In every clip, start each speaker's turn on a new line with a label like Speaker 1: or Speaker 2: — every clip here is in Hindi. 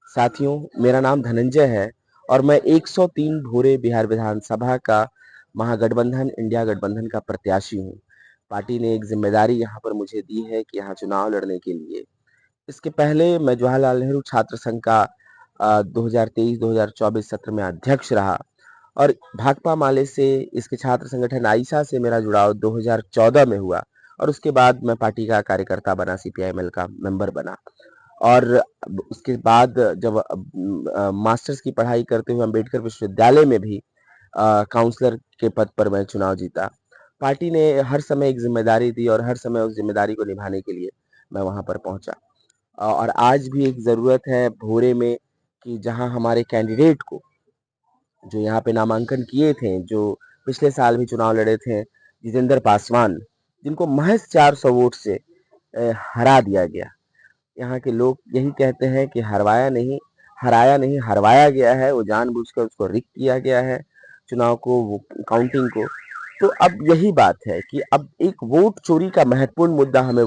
Speaker 1: साथियों, मेरा नाम धनंजय है और मैं 103 भोरे बिहार विधानसभा का महागठबंधन इंडिया गठबंधन का प्रत्याशी हूँ। पार्टी ने एक जिम्मेदारी यहाँ पर मुझे दी है कि यहाँ चुनाव लड़ने के लिए। इसके पहले मैं जवाहरलाल नेहरू छात्र संघ का 2023-2024 सत्र में अध्यक्ष रहा और भाकपा माले से इसके छात्र संगठन आइसा से मेरा जुड़ाव 2014 में हुआ और उसके बाद मैं पार्टी का कार्यकर्ता बना, सीपीआईएमएल का मेंबर बना। और उसके बाद जब मास्टर्स की पढ़ाई करते हुए अम्बेडकर विश्वविद्यालय में भी काउंसलर के पद पर मैं चुनाव जीता। पार्टी ने हर समय एक जिम्मेदारी दी और हर समय उस जिम्मेदारी को निभाने के लिए मैं वहां पर पहुंचा। और आज भी एक जरूरत है भोरे में कि जहां हमारे कैंडिडेट को जो यहाँ पे नामांकन किए थे, जो पिछले साल भी चुनाव लड़े थे, जितेंद्र पासवान, जिनको महज 400 वोट से हरा दिया गया। यहाँ के लोग यही कहते हैं कि हराया नहीं हरवाया गया है। वो जानबूझकर उसको रिग किया गया है, चुनाव को, वो काउंटिंग को। तो अब यही बात है कि अब एक वोट चोरी का महत्वपूर्ण मुद्दा हमें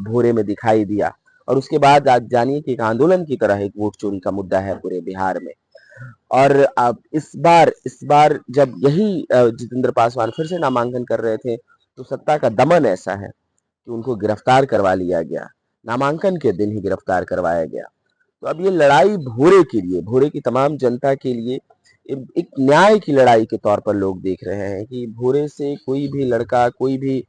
Speaker 1: भोरे में दिखाई दिया और उसके बाद आज जानिए कि एक आंदोलन की तरह एक वोट चोरी का मुद्दा है पूरे बिहार में। और अब इस बार जब यही जितेंद्र पासवान फिर से नामांकन कर रहे थे तो सत्ता का दमन ऐसा है कि उनको गिरफ्तार करवा लिया गया, नामांकन के दिन ही गिरफ्तार करवाया गया। तो अब ये लड़ाई भोरे के लिए, भोरे की तमाम जनता के लिए एक न्याय की लड़ाई के तौर पर लोग देख रहे हैं कि भोरे से कोई भी लड़का, कोई भी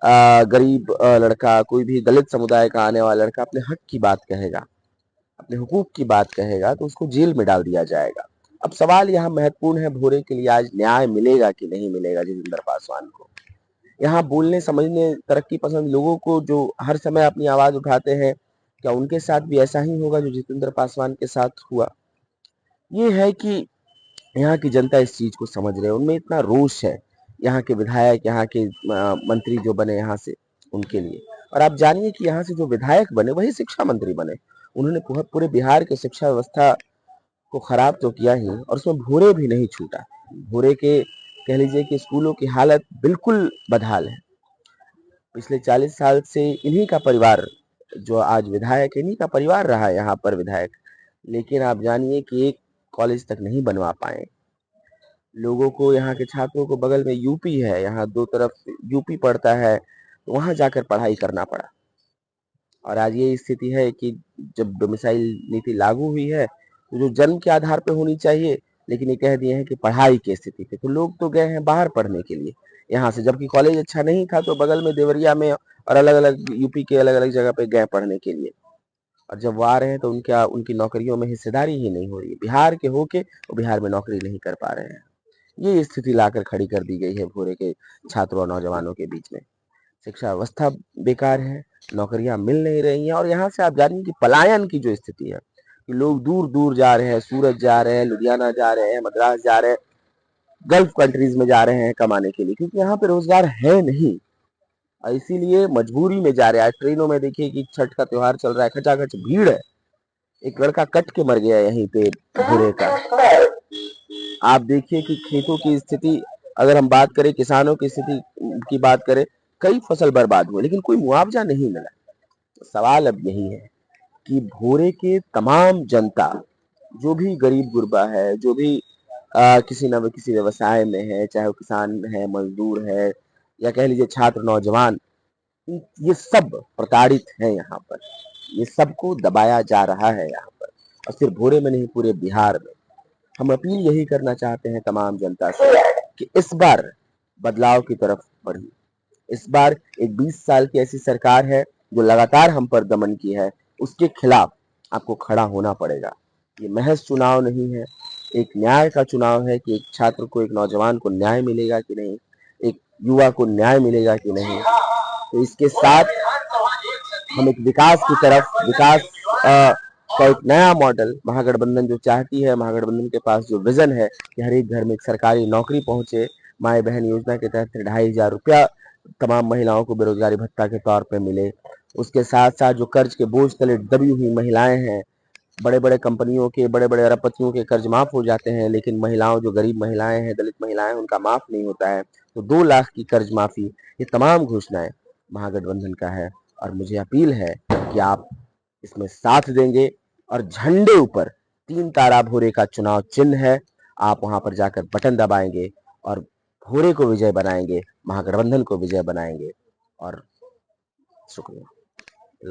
Speaker 1: गरीब लड़का, कोई भी दलित समुदाय का आने वाला लड़का अपने हक की बात कहेगा, अपने हुकूक की बात कहेगा तो उसको जेल में डाल दिया जाएगा। अब सवाल यहाँ महत्वपूर्ण है भोरे के लिए, आज न्याय मिलेगा कि नहीं मिलेगा जितेंद्र पासवान को। यहाँ बोलने समझने तरक्की पसंद लोगों को जो हर समय अपनी आवाज उठाते हैं, क्या उनके साथ भी ऐसा ही होगा जो जितेंद्र पासवान के साथ हुआ? ये है कि यहाँ की जनता इस चीज को समझ रहे हैं, उनमें इतना रोष है। यहाँ के विधायक, यहाँ के मंत्री जो बने यहाँ से, उनके लिए। और आप जानिए कि यहाँ से जो विधायक बने वही शिक्षा मंत्री बने। उन्होंने पूरे बिहार की शिक्षा व्यवस्था को खराब तो किया ही और उसमें भूरे भी नहीं छूटा। भूरे के कह लीजिए कि स्कूलों की हालत बिल्कुल बदहाल है। पिछले 40 साल से इन्हीं का परिवार, जो आज विधायक, इन्हीं का परिवार रहा है यहाँ पर विधायक। लेकिन आप जानिए कि एक कॉलेज तक नहीं बनवा पाए। लोगों को, यहाँ के छात्रों को, बगल में यूपी है, यहाँ दो तरफ यूपी पड़ता है, तो वहां जाकर पढ़ाई करना पड़ा। और आज ये स्थिति है कि जब डोमिसाइल नीति लागू हुई है तो जो जन्म के आधार पे होनी चाहिए, लेकिन ये कह दिए हैं कि पढ़ाई की स्थिति पे, तो लोग तो गए हैं बाहर पढ़ने के लिए यहाँ से, जबकि कॉलेज अच्छा नहीं था तो बगल में देवरिया में और अलग अलग यूपी के अलग अलग जगह पे गए पढ़ने के लिए। और जब वो आ रहे हैं तो उनकी नौकरियों में हिस्सेदारी ही नहीं हो रही है। बिहार के होके वो बिहार में नौकरी नहीं कर पा रहे हैं। ये स्थिति लाकर खड़ी कर दी गई है भोरे के छात्रों और नौजवानों के बीच में। शिक्षा व्यवस्था बेकार है, नौकरियां मिल नहीं रही हैं और यहाँ से आप जानिए कि पलायन की जो स्थिति है कि लोग दूर दूर जा रहे हैं, सूरत जा रहे हैं, लुधियाना जा रहे हैं, मद्रास जा रहे हैं, गल्फ कंट्रीज में जा रहे हैं कमाने के लिए, क्योंकि यहाँ पे रोजगार है नहीं और इसीलिए मजबूरी में जा रहे हैं। आज ट्रेनों में देखिए कि छठ का त्योहार चल रहा है, खचाखच भीड़ है। एक लड़का कट के मर गया यहीं पे भूरे का। आप देखिए कि खेतों की स्थिति, अगर हम बात करें किसानों की स्थिति की बात करें, कई फसल बर्बाद हुए लेकिन कोई मुआवजा नहीं मिला। तो सवाल अब यही है कि भोरे के तमाम जनता, जो भी गरीब गुरबा है, जो भी किसी न किसी व्यवसाय में है, चाहे वो किसान है, मजदूर है, या कह लीजिए छात्र, नौजवान, ये सब प्रताड़ित है यहाँ पर। ये सबको दबाया जा रहा है यहाँ पर, और सिर्फ भोरे में नहीं, पूरे बिहार में। हम अपील यही करना चाहते हैं तमाम जनता से कि इस बार बदलाव की तरफ बढ़िए। इस बार एक 20 साल की ऐसी सरकार है जो लगातार हम पर दमन की है, उसके खिलाफ आपको खड़ा होना पड़ेगा। ये महज चुनाव नहीं है, एक न्याय का चुनाव है कि एक छात्र को, एक नौजवान को न्याय मिलेगा कि नहीं, एक युवा को न्याय मिलेगा कि नहीं। तो इसके साथ हम एक विकास की तरफ, विकास का एक नया मॉडल महागठबंधन जो चाहती है, महागठबंधन के पास जो विजन है कि हर एक घर में एक सरकारी नौकरी पहुंचे, माए बहन योजना के तहत 2,500 रुपया तमाम महिलाओं को बेरोजगारी भत्ता के तौर पे मिले। उसके साथ साथ जो कर्ज के बोझ तले दबी हुई महिलाएं हैं, बड़े बड़े कंपनियों के, बड़े बड़े अरबपतियों के कर्ज माफ हो जाते हैं, लेकिन महिलाओं, जो गरीब महिलाएं हैं, दलित महिलाएं, उनका माफ नहीं होता है। तो 2 लाख की कर्ज माफी, ये तमाम घोषणाएं महागठबंधन का है। और मुझे अपील है कि आप इसमें साथ देंगे और झंडे ऊपर 3 तारा भूरे का चुनाव चिन्ह है। आप वहां पर जाकर बटन दबाएंगे और भूरे को विजय बनाएंगे, महागठबंधन को विजय बनाएंगे। और शुक्रिया।